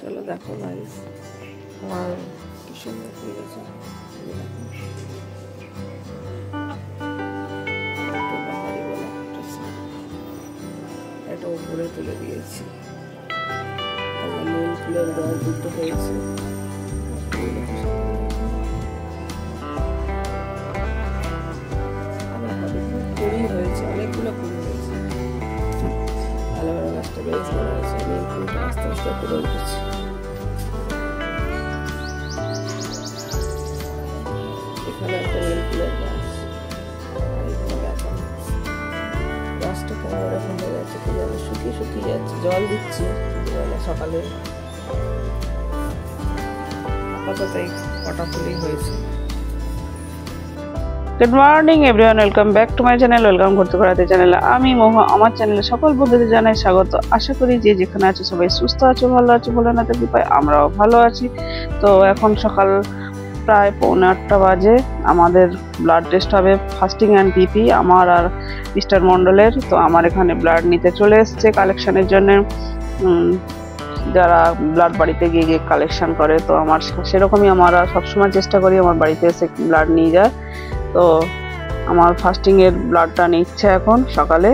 চলো দেখো গাইস আমার কি সুন্দর হয়ে গেছে। এটা উপরে তুলে দিয়েছি, নীল ফুলের গাছ দুটো হয়েছে। কুড়ি হয়েছে, অনেকগুলো কুড়ি হয়েছে। অ্যালোভেরা গাছটা বেশ বড় হয়েছে, নীল ফুলটা আস্তে আস্তে করে উঠেছে। এখানে একটা নীল ফুলের গাছ, গাছটা কেমন এরকম হয়ে যাচ্ছে কি জানো, শুকিয়ে শুকিয়ে যাচ্ছে। জল দিচ্ছি সকালে, আপাতত এই কটা ফুলই হয়েছে। Good morning everyone, welcome back to my channel. Welcome করতে পারাতে চ্যানেলে আমি মোহা। আমার চ্যানেলে সকল বন্ধুদের জানাই স্বাগত। আশা করি যে যেখানে আছো সবাই সুস্থ আছো, ভালো আছো, বলে না থাকি পাই আমরাও ভালো আছি। তো এখন সকাল প্রায় 8:45 বাজে। আমাদের ব্লাড টেস্ট হবে, ফাস্টিং অ্যান্ড পিপি আমার আর মিস্টার মণ্ডলের। তো আমার এখানে ব্লাড নিতে চলে এসছে কালেকশনের জন্য। যারা ব্লাড বাড়িতে গিয়ে গিয়ে কালেকশন করে, তো আমার সেরকমই আমরা সবসময় চেষ্টা করি আমার বাড়িতে এসে ব্লাড নিয়ে যায়। তো আমার ফাস্টিংয়ের ব্লাডটা নিচ্ছে এখন সকালে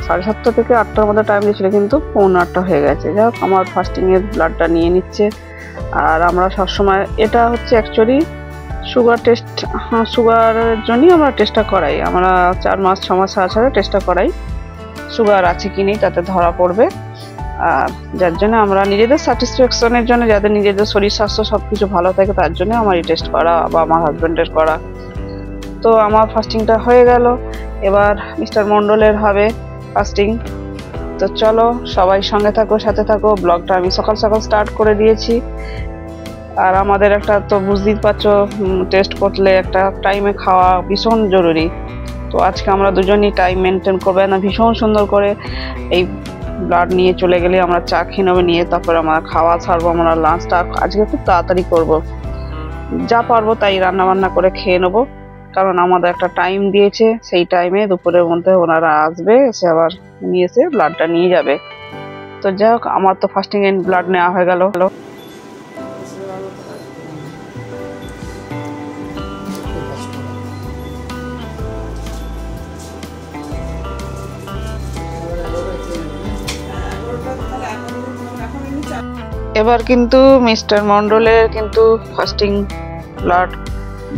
7:30 থেকে 8টার মধ্যে টাইম দিয়েছিল, কিন্তু 8:45 হয়ে গেছে। যাই হোক, আমার ফাস্টিংয়ের ব্লাডটা নিয়ে নিচ্ছে। আর আমরা সবসময়, এটা হচ্ছে অ্যাকচুয়ালি সুগার টেস্ট, সুগারের জন্যই আমরা টেস্টটা করাই। আমরা 4 মাস 6 মাস ছাড়া টেস্টটা করাই, সুগার আছে কি নেই তাতে ধরা পড়বে। আর যার জন্য আমরা নিজেদের স্যাটিসফ্যাকশনের জন্য, যাদের নিজেদের শরীর স্বাস্থ্য সব কিছু ভালো থাকে, তার জন্য আমার এই টেস্ট করা বা আমার হাজব্যান্ডের করা। তো আমার ফাস্টিংটা হয়ে গেল, এবার মিস্টার মণ্ডলের হবে ফাস্টিং। তো চলো সবাই সঙ্গে থাকো, সাথে থাকো। ব্লগটা আমি সকাল সকাল স্টার্ট করে দিয়েছি। আর আমাদের একটা তো বুঝতেই পারছো, টেস্ট করলে একটা টাইমে খাওয়া ভীষণ জরুরি। তো আজকে আমরা দুজনই টাইম মেনটেন করবে না, ভীষণ সুন্দর করে এই ব্লাড নিয়ে চলে গেলে আমরা চা খেয়ে নেবো, নিয়ে তারপরে আমরা খাওয়া ছাড়বো। আমরা লাঞ্চটা আজকে খুব তাড়াতাড়ি করব, যা পারবো তাই রান্না বান্না করে খেয়ে নেবো। কারণ আমাদের একটা টাইম দিয়েছে, সেই টাইমে দুপুরের মধ্যে ওনারা আসবে, এসে আবার নিয়ে এসে ব্লাডটা নিয়ে যাবে। তো যাই হোক, আমার তো ফাস্টিং এন্ড ব্লাড নেওয়া হয়ে গেল। এবার কিন্তু মিস্টার মণ্ডলের কিন্তু ফাস্টিং ব্লাড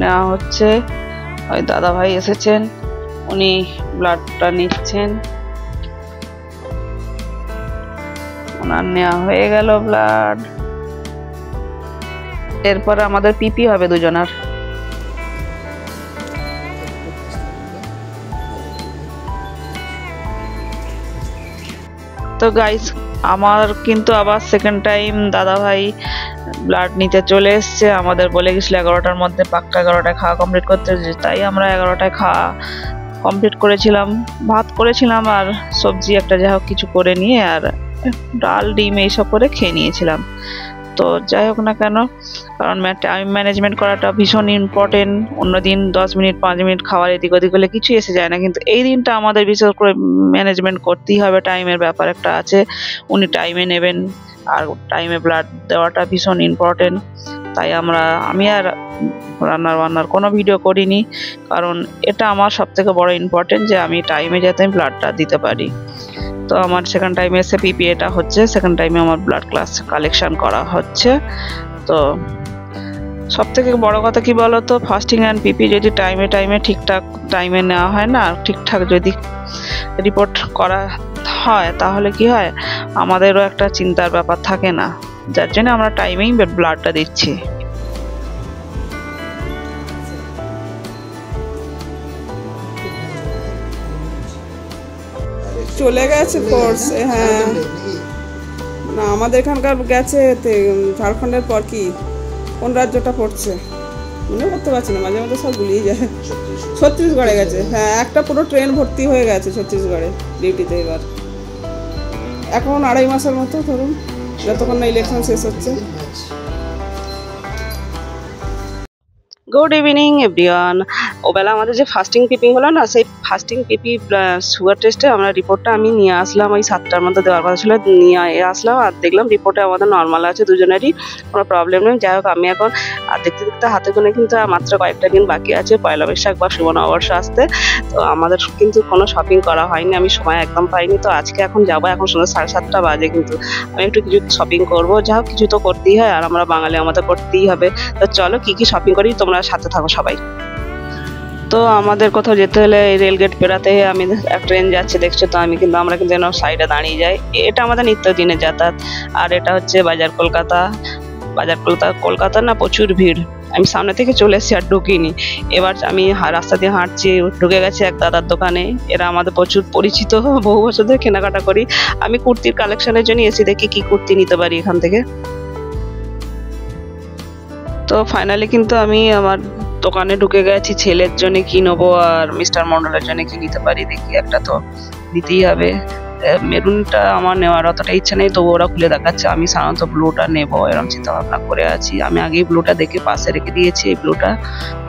নেওয়া হচ্ছে। ওই দাদা ভাই এসেছেন, উনি ব্লাডটা নিচ্ছেন। ওনার নেওয়া হয়ে গেল ব্লাড। এরপরে আমাদের পিপি হবে দুজনার। তো গাইস, আমার কিন্তু আবার সেকেন্ড টাইম দাদা ভাই ব্লাড নিতে চলে এসছে। আমাদের বলে গেছিল 11টার মধ্যে পাক্কা 11টায় খাওয়া কমপ্লিট করতে, তাই আমরা 11টায় খাওয়া কমপ্লিট করেছিলাম। ভাত করেছিলাম আর সবজি একটা যা হোক কিছু করে নিয়ে, আর ডাল ডিম এইসব করে খেয়ে নিয়েছিলাম। তো যাই হোক না কেন, কারণ টাইম ম্যানেজমেন্ট করাটা ভীষণ ইম্পর্টেন্ট। অন্যদিন 10 মিনিট 5 মিনিট খাওয়ার এদিক ওদিক হলে কিছু এসে যায় না, কিন্তু এই দিনটা আমাদের বিশেষ করে ম্যানেজমেন্ট করতেই হবে। টাইমের ব্যাপার একটা আছে, উনি টাইমে নেবেন, আর টাইমে ব্লাড দেওয়াটা ভীষণ ইম্পর্টেন্ট। তাই আমি আর রান্নার কোনো ভিডিও করিনি, কারণ এটা আমার সবথেকে বড় ইম্পর্টেন্ট যে আমি টাইমে যাতে আমি ব্লাডটা দিতে পারি। তো আমার সেকেন্ড টাইমে এসে পিপি এটা হচ্ছে, সেকেন্ড টাইমে আমার ব্লাড ক্লাস কালেকশন করা হচ্ছে। তো সব থেকে বড় কথা কি বলতো, ফাস্টিং অ্যান্ড পিপি যদি টাইমে ঠিকঠাক টাইমে নেওয়া হয় না, ঠিকঠাক যদি রিপোর্ট করা হয়, তাহলে কি হয়, আমাদেরও একটা চিন্তার ব্যাপার থাকে না। যার জন্য আমরা টাইমেই ব্লাডটা দিচ্ছি। চলে গেছে কোর্সে। হ্যাঁ, না আমাদের এখানকার গেছে ঝাড়খণ্ডের পর কি কোন রাজ্যটা পড়ছে মনে করতে পারছি না, মাঝে মাঝে সব গুলিয়ে যায়। ছত্তিশগড়ে গেছে। হ্যাঁ, একটা পুরো ট্রেন ভর্তি হয়ে গেছে ছত্তিশগড়ে ডিউটিতে। এবার এখন 2.5 মাসের মতো ধরুন, যতক্ষণ না ইলেকশন শেষ হচ্ছে। Good evening everyone. ওবেলা আমাদের যে ফাস্টিং পিপি হলো না, সেই ফাস্টিং পিপি সুগার টেস্টে আমরা রিপোর্টটা আমি নিয়ে আসলাম, ওই 7টার মধ্যে দেওয়ার কথা ছিল, নিয়ে আসলাম আর দেখলাম রিপোর্টে আমাদের নর্মাল আছে, দুজনেরই কোনো প্রবলেম নেই। যাই হোক, আমি এখন দেখতে দেখতে হাতে গুনে কিন্তু মাত্র কয়েকটা দিন বাকি আছে পয়লা বৈশাখ বা শুভ নববর্ষ আসতে। তো আমাদের কিন্তু কোনো শপিং করা হয়নি, আমি সময় একদম পাইনি। তো আজকে এখন যাবো, এখন সন্ধ্যা 7:30 বাজে, কিন্তু আমি একটু কিছু শপিং করবো। যা হোক, কিছু তো করতেই হয়, আর আমরা বাঙালি, আমাদের করতেই হবে। তো চলো কি কি শপিং করি, তোমরা সাথে থাকো সবাই। তো আমাদের কোথাও যেতে হলে এই রেলগেট পেরাতে আমি ট্রেন যাচ্ছে দেখছো, তো আমরা কিন্তু সাইডে দাঁড়িয়ে যাই। এটা আমাদের নিত্যদিনের যাতায়াত। আর এটা হচ্ছে বাজার কলকাতা। কলকাতা না, প্রচুর ভিড়। আমি সামনে থেকে চলে এসেছি আর ঢুকিনি। এবার আমি রাস্তা দিয়ে হাঁটছি, ঢুকে গেছি এক দাদার দোকানে। এরা আমাদের প্রচুর পরিচিত, বহু বছর ধরে কেনাকাটা করি। আমি কুর্তির কালেকশনের জন্য এসে দেখি কি কুর্তি নিতে পারি এখান থেকে। তো ফাইনালি কিন্তু আমি আমার দোকানে ঢুকে গেছি, ছেলের জন্য কি নেবো আর মিস্টার মন্ডলের জন্য কি নিতে পারি দেখি। একটা তো নিতেই হবে। মেরুনটা আমার নেওয়ার অতটা ইচ্ছা নেই, তবু ওরা খুলে দেখাচ্ছে। আমি সাধারণত ব্লুটা নেবো এরকম চিন্তা ভাবনা করে আছি। আমি আগেই ব্লুটা দেখে পাশে রেখে দিয়েছি, এই ব্লুটা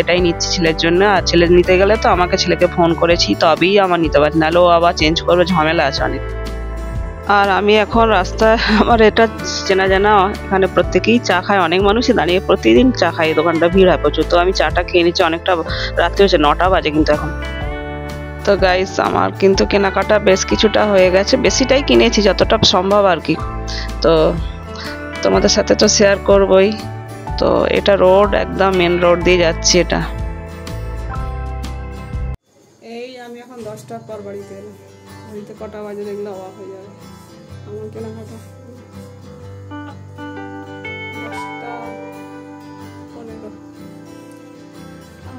এটাই নিচ্ছি ছেলের জন্য। আর ছেলে নিতে গেলে তো আমাকে ছেলেকে ফোন করেছি, তবেই আমার নিতে পারছি, নাহলে ও আবার চেঞ্জ করবে, ঝামেলা আছে অনেক। আর আমি এখন রাস্তায়, আমার এটা চেনা জানা, এখানে প্রত্যেকেই চা খায়, অনেক মানুষই দাঁড়িয়ে প্রতিদিন চা খায়, এই দোকানটা ভিড় হয় প্রচুর। তো আমি চাটা খেয়ে নিচ্ছি, অনেকটা রাত্রি হচ্ছে, 9টা বাজে কিন্তু এখন। তো গাইস, আমার কিন্তু কেনাকাটা বেশ কিছুটা হয়ে গেছে, বেশিটাই কিনেছি যতটা সম্ভব আর কি। তো তোমাদের সাথে তো শেয়ার করবই। তো এটা রোড, একদম মেন রোড দিয়ে যাচ্ছি এটা। এই আমি এখন 10টার পর বাড়িতে এলাম। বাড়িতে কটা বাজে দেখলে অবাক হয়ে যাবে। আমার কেনাকাটা 10:15।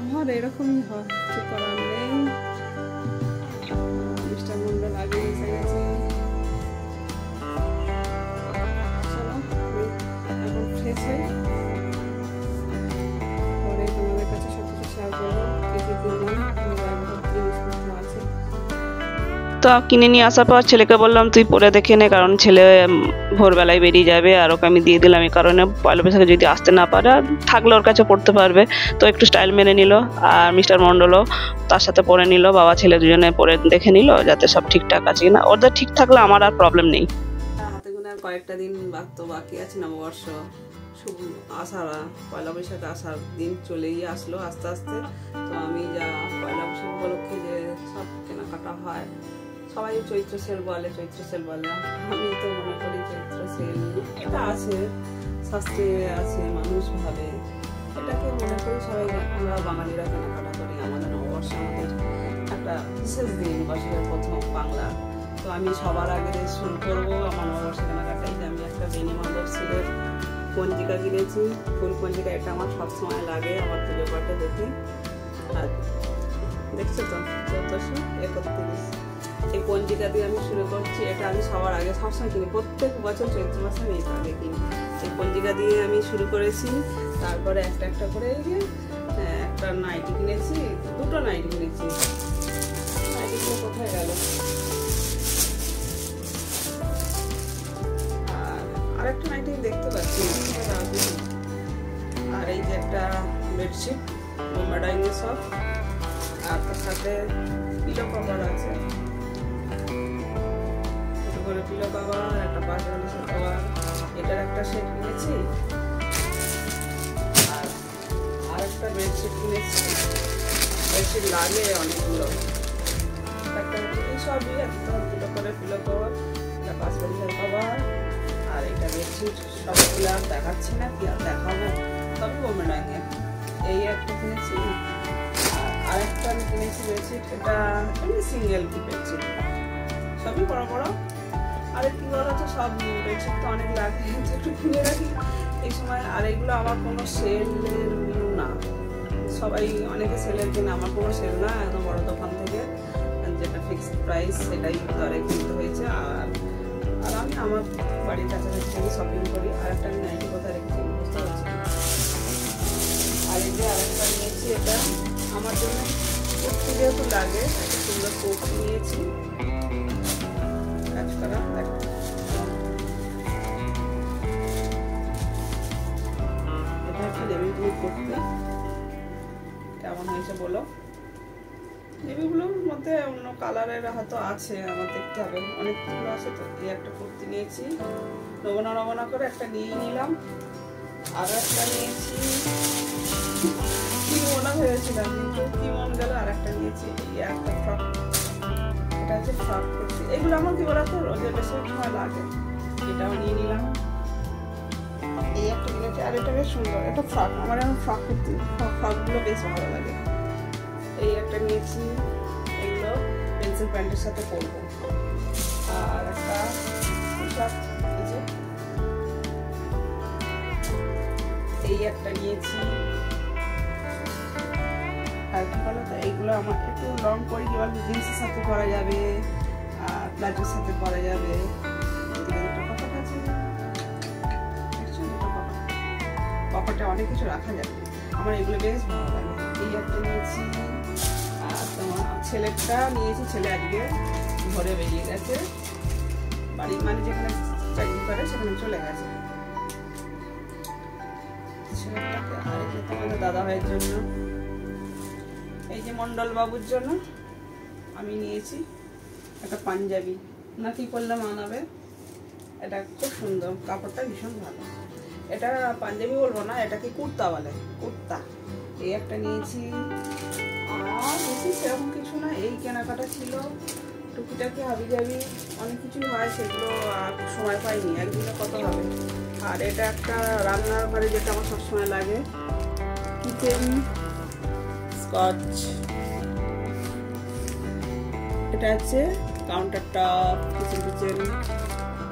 আমার এরকমই হয়, কিছু করার নেই। মিস্টার মন্ডল আগে এসে গেছে। চলো এখন ফ্রেশ হই, পরে তোমাদের কাছে সব কিছু শেয়ার করবো। কি কি কিনলাম, জিনিসপত্র আছে। তো কিনে নিয়ে আসার পর ছেলেকে বললাম তুই পরে দেখে নে, কারণ ছেলে ভোরবেলায় বেরিয়ে যাবে। আর ওকে আমি দিয়ে দিলাম, এই কারণে পয়লা বৈশাখে যদি আসতে না পারে, থাকলে ওর কাছে পড়তে পারবে। তো একটু স্টাইল মেনে নিল। আর মিস্টার মন্ডলও তার সাথে পরে নিল, বাবা ছেলে দুজনে পরে দেখে নিল যাতে সব ঠিকঠাক আছে কিনা। ওদের ঠিক থাকলে আমার আর প্রবলেম নেই। হাতে গুনে আর কয়েকটা দিন বাকি আছে নববর্ষ শুভ আসার, পয়লা বৈশাখ আসার দিন চলেই আসলো আস্তে আস্তে। তো আমি যা পয়লা বৈশাখ উপলক্ষে যে সব কেনাকাটা হয়, সবাই চৈত্র সেল বলে, আমি তো মনে করি চৈত্র সেল এটা আছে, শাস্ত্রে আছে, মানুষ ভাবে এটাকে মনে করি সবাই, আমরা বাঙালিরা কেনাকাটা করি। আমাদের নববর্ষ আমাদের একটা বিশেষ দিন, বছরের প্রথম বাংলা। তো আমি সবার আগে শুরু করবো আমার নববর্ষ কেনাকাটাই। যে আমি একটা বেনি মণ্ডপ সিলের পঞ্জিকা কিনেছি, ফুল পঞ্জিকা। এটা আমার সবসময় লাগে আমার পুজো পাঠে দেখি। আর দেখছো তো 1431, এই পঞ্জিকা দিয়ে আমি শুরু করছি। এটা আমি সবার আগে সবসময় কিনি, প্রত্যেক বছর চৈত্র মাসে আমি এটা আগে কিনি। এই পঞ্জিকা দিয়ে আমি শুরু করেছি। তারপরে একটা একটা করে একটা নাইটি কিনেছি, দুটো নাইটি কিনেছি। নাইটিগুলো কোথায় গেল? আর একটা নাইটি দেখতে পাচ্ছি। আর এই যে একটা বেডশিট বোম্বাডাইনি সব, আর তার সাথে পিলো কভার আছে, করে পিলো কভার, একটা পাঁচজনের কভার, এটার একটা সেট কিনেছি। আর একটা বেডশিট কিনেছি। বেডশিট লাগে অনেকগুলো, একটা এই সবই একটা দুটো করে পিলো কভার, একটা পাঁচজনের কভার। আর এটা বেডশিট সবগুলো আর দেখাচ্ছি না, কি আর দেখাবো, তবে বোম্বাডাইনি এই একটা কিনেছি। আর একটা আমি কিনেছি বেডশিট, এটা এমনি সিঙ্গেল বেডশিট, সবই বড় বড়। আর কি বলা হচ্ছে, সব বেডশিট তো অনেক লাগে, একটু কিনে রাখি এই সময়। আর এগুলো আমার কোনো সেলের না, সবাই অনেকে সেলের কিনে, আমার কোনো সেল না, একদম বড় দোকান থেকে যেটা ফিক্সড প্রাইস সেটাই দরে কিনতে হয়েছে। আর আমি আমার বাড়ির কাছাকাছি আমি শপিং করি। আর একটা আমি নাইটি কোথায় রেখেছি বুঝতে পারছি। আর এই যে আরেকটা নিয়েছি, এটা আমার জন্য কুর্তি যেহেতু লাগে, একটা সুন্দর কুর্তি নিয়েছি কাজ করা। এটা একটা লেবেল দিয়ে করতে কেমন হয়েছে বলো। নেভিগুলোর মধ্যে অন্য কালারের হয়তো আছে, আমার দেখতে হবে, অনেকগুলো আছে তো। এই একটা কুর্তি নিয়েছি, নবনা করে একটা নিয়ে নিলাম। আর একটা নিয়েছি, কিমোনা ভেবেছিলাম কিন্তু কিমন গেল, আর একটা নিয়েছি এই একটা ফ্রক। এটা হচ্ছে ফ্রক কুর্তি। এগুলো আমার কি বলতো রোজে বেশি সময় লাগে, এটাও নিয়ে নিলাম। এই একটা নিয়েছি, আর এটা বেশ সুন্দর, এটা ফ্রক। আমার এখন ফ্রক কুর্তি, ফ্রকগুলো বেশ ভালো লাগে। এই একটা নিয়েছি, এগুলো পেন্সিল প্যান্টের সাথে পরবো। আর একটা পোশাক, এই একটা নিয়েছি। আর কি বলো তো, এইগুলো আমার একটু লং করে কি বলবো, জিন্সের সাথে পরা যাবে আর প্লাজোর সাথে পরা যাবে। পকেটে অনেক কিছু রাখা যাবে, আমার এগুলো বেশ ভালো লাগে। এই একটা নিয়েছি। আর তোমার ছেলেটা নিয়েছি, ছেলে আজকে ঘরে বেরিয়ে গেছে, বাড়ি মানে যেখানে চাকরি করে সেখানে চলে গেছে ছেলেটাকে। আর এই যে তোমাদের দাদা ভাইয়ের জন্য, এই যে মন্ডল বাবুর জন্য আমি নিয়েছি একটা পাঞ্জাবি, নাকি করলে মানাবে। এটা খুব সুন্দর, কাপড়টা ভীষণ ভালো। এটা পাঞ্জাবি বলবো না, এটাকে কুর্তা বলে, কুর্তা। এই একটা নিয়েছি। আর বেশি সেরকম কিছু না, এই কেনাকাটা ছিল। টুকিটাকি হাবি জাবি অনেক কিছু হয়, সেগুলো আর সময় পাইনি, একদিনে কত হবে। আর এটা একটা রান্নার ঘরে যেটা আমার সবসময় লাগে, কিচেন স্কচ। এটা হচ্ছে কাউন্টার টপ, কিচেন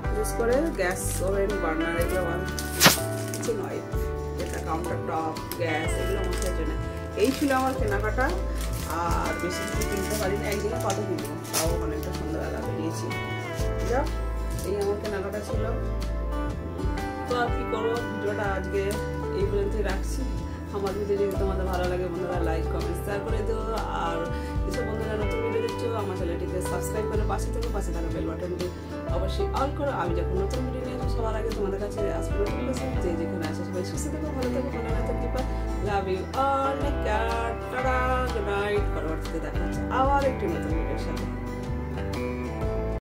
বিশেষ করে গ্যাস ওভেন বার্নার, এগুলো কিচেন ওয়াইপ। এটা কাউন্টার টপ, গ্যাস, এগুলো মুছার জন্য। এই ছিল আমার কেনাকাটা। আর বেশি কিছু কিনতে পারিনি, একদিনে কত কিনবো, তাও অনেকটা সন্ধ্যাবেলা বেরিয়েছি। যাক, এই আমার কেনাকাটা ছিল। তো আর কি করবো, ভিডিওটা আজকে এই পর্যন্তই রাখছি। আমার ভিডিও যদি তোমাদের ভালো লাগে বন্ধুরা লাইক কমেন্ট শেয়ার করে দিও। আর যেসব বন্ধুরা নতুন ভিডিও দেখছো আমার চ্যানেলটিকে সাবস্ক্রাইব করে পাশে থাকা বেল বাটনটি অবশ্যই অল করো। আমি যখন নতুন ভিডিও নিয়ে আসবো সবার আগে তোমাদের কাছে আসবো। যে যেখানে আসে সবাই সুস্থ থাকো, ভালো থাকো, love you all, take care, tata, good night. পরবর্তীতে দেখা হচ্ছে আবার একটি নতুন ভিডিওর সাথে।